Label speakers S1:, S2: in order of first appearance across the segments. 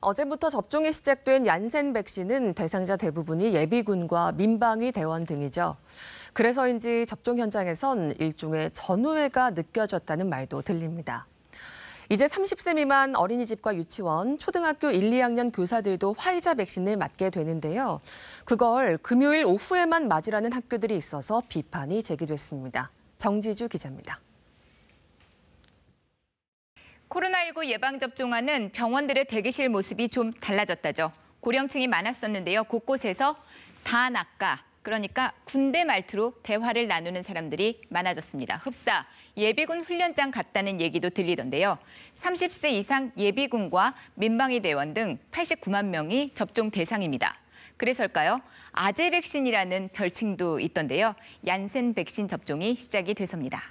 S1: 어제부터 접종이 시작된 얀센 백신은 대상자 대부분이 예비군과 민방위 대원 등이죠. 그래서인지 접종 현장에선 일종의 전우회가 느껴졌다는 말도 들립니다. 이제 30세 미만 어린이집과 유치원, 초등학교 1, 2학년 교사들도 화이자 백신을 맞게 되는데요. 그걸 금요일 오후에만 맞으라는 학교들이 있어서 비판이 제기됐습니다. 정지주 기자입니다.
S2: 코로나19 예방접종하는 병원들의 대기실 모습이 좀 달라졌다죠. 고령층이 많았었는데요. 곳곳에서 다 낫까, 그러니까 군대 말투로 대화를 나누는 사람들이 많아졌습니다. 흡사, 예비군 훈련장 같다는 얘기도 들리던데요. 30세 이상 예비군과 민방위 대원 등 89만 명이 접종 대상입니다. 그래서일까요? 아재 백신이라는 별칭도 있던데요. 얀센 백신 접종이 시작이 돼서입니다.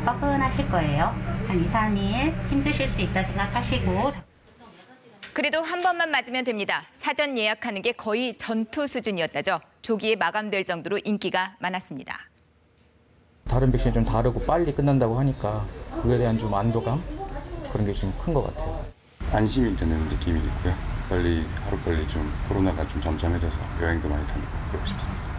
S3: 뻐근하실 거예요. 한 2, 3일 힘드실 수 있다 생각하시고.
S2: 그래도 한 번만 맞으면 됩니다. 사전 예약하는 게 거의 전투 수준이었다죠. 조기에 마감될 정도로 인기가 많았습니다.
S4: 다른 백신이 좀 다르고 빨리 끝난다고 하니까 그에 대한 좀 안도감? 그런 게 좀 큰 것 같아요.
S5: 안심이 되는 느낌이 있고요. 하루빨리 좀 코로나가 좀 잠잠해져서 여행도 많이 다니고 싶습니다.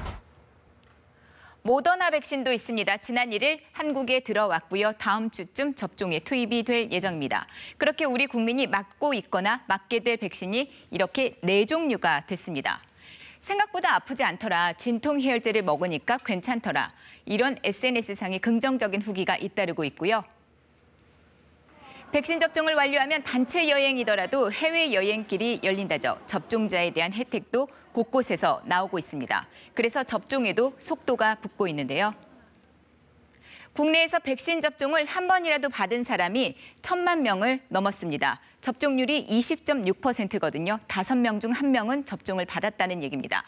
S2: 모더나 백신도 있습니다. 지난 1일 한국에 들어왔고요. 다음 주쯤 접종에 투입이 될 예정입니다. 그렇게 우리 국민이 맞고 있거나 맞게 될 백신이 이렇게 4종류가 됐습니다. 생각보다 아프지 않더라, 진통 해열제를 먹으니까 괜찮더라. 이런 SNS상의 긍정적인 후기가 잇따르고 있고요. 백신 접종을 완료하면 단체 여행이더라도 해외여행길이 열린다죠. 접종자에 대한 혜택도 곳곳에서 나오고 있습니다. 그래서 접종에도 속도가 붙고 있는데요. 국내에서 백신 접종을 한 번이라도 받은 사람이 1,000만 명을 넘었습니다. 접종률이 20.6%거든요. 5명 중 1명은 접종을 받았다는 얘기입니다.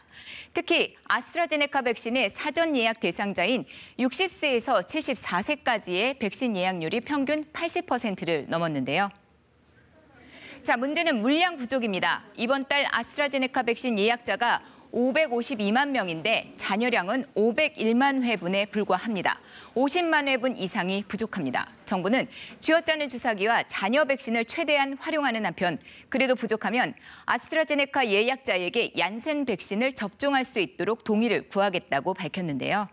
S2: 특히 아스트라제네카 백신의 사전 예약 대상자인 60세에서 74세까지의 백신 예약률이 평균 80%를 넘었는데요. 자, 문제는 물량 부족입니다. 이번 달 아스트라제네카 백신 예약자가 552만 명인데 잔여량은 501만 회분에 불과합니다. 50만 회분 이상이 부족합니다. 정부는 쥐어짜는 주사기와 잔여 백신을 최대한 활용하는 한편 그래도 부족하면 아스트라제네카 예약자에게 얀센 백신을 접종할 수 있도록 동의를 구하겠다고 밝혔는데요.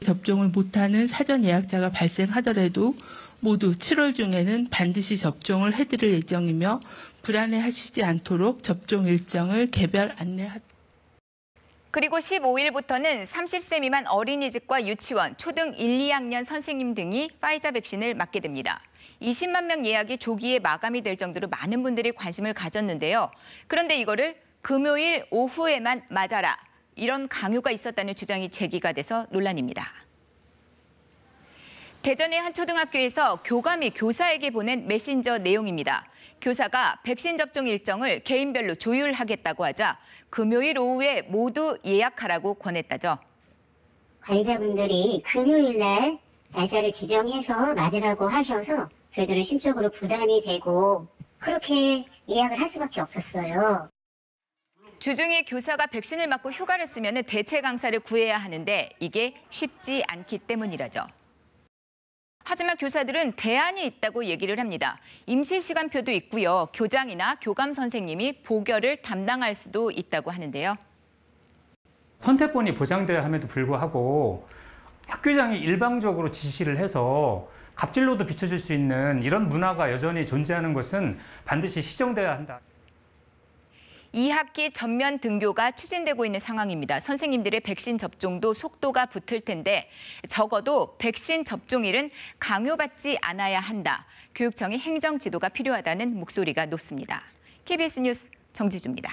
S6: 접종을 못하는 사전 예약자가 발생하더라도 모두 7월 중에는 반드시 접종을 해드릴 예정이며 불안해하시지 않도록 접종 일정을 개별 안내하도록.
S2: 그리고 15일부터는 30세 미만 어린이집과 유치원, 초등 1, 2학년 선생님 등이 화이자 백신을 맞게 됩니다. 20만 명 예약이 조기에 마감이 될 정도로 많은 분들이 관심을 가졌는데요. 그런데 이거를 금요일 오후에만 맞아라, 이런 강요가 있었다는 주장이 제기가 돼서 논란입니다. 대전의 한 초등학교에서 교감이 교사에게 보낸 메신저 내용입니다. 교사가 백신 접종 일정을 개인별로 조율하겠다고 하자 금요일 오후에 모두 예약하라고 권했다죠.
S7: 관리자분들이 금요일 날 날짜를 지정해서 맞으라고 하셔서 저희들은 심적으로 부담이 되고 그렇게 예약을 할 수밖에 없었어요.
S2: 주중에 교사가 백신을 맞고 휴가를 쓰면 대체 강사를 구해야 하는데 이게 쉽지 않기 때문이라죠. 하지만 교사들은 대안이 있다고 얘기를 합니다. 임시 시간표도 있고요. 교장이나 교감 선생님이 보결을 담당할 수도 있다고 하는데요.
S8: 선택권이 보장돼야 함에도 불구하고 학교장이 일방적으로 지시를 해서 갑질로도 비춰질 수 있는 이런 문화가 여전히 존재하는 것은 반드시 시정돼야 한다.
S2: 2학기 전면 등교가 추진되고 있는 상황입니다. 선생님들의 백신 접종도 속도가 붙을 텐데 적어도 백신 접종일은 강요받지 않아야 한다. 교육청의 행정 지도가 필요하다는 목소리가 높습니다. KBS 뉴스 정지주입니다.